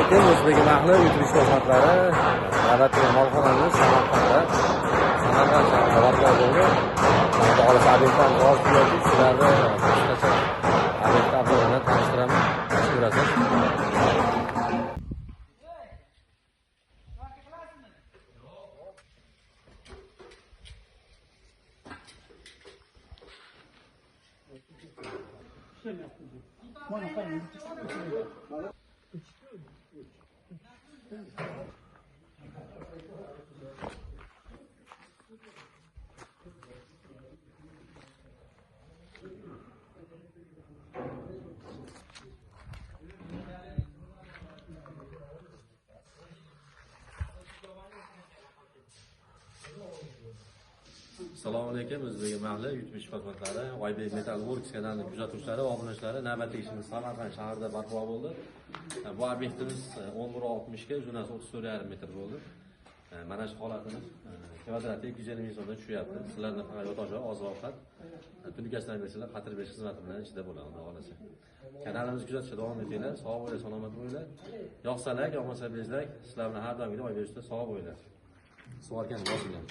alaykum, o'zbek mahli yutilish xizmatlari navbatdagi molxonamiz Samarqandda. Samarqand shahrida barpo bo'ldi. Xudo xohlasa obyektlar g'oz yoki sizlarni qisqacha obyektlar bilan tanishtiraman. Ko'rasiz. Assalomu alaykum, o'zbek mahli yutilish xizmatlari, Oybek Metal Works kanalining kuzatuvchilari va obunachilari. Navbatdagi ishimiz Samarqand shahrida barpo bo'ldi. Bu obyektimiz 11.60 ga, uzunasi 34,5 metr bo'ldi. Mana shu holatimiz kvadrati 250 ming so'mdan tushyapti. Sizlarning faqat yotoq-joy, oziq-ovqat, tunikasidan bersanglar qatirib berish xizmati bilan ichida bo'ladi, xudo xolasa. Kanalimizni kuzatishda davom etinglar. Sog' bo'linglar, salomat bo'linglar. Yoqsa like, yoqmasa bezlak. Sizlar bilan har doimgidek Oybek usta sog' bo'linglar. Suvarkan boshinglar.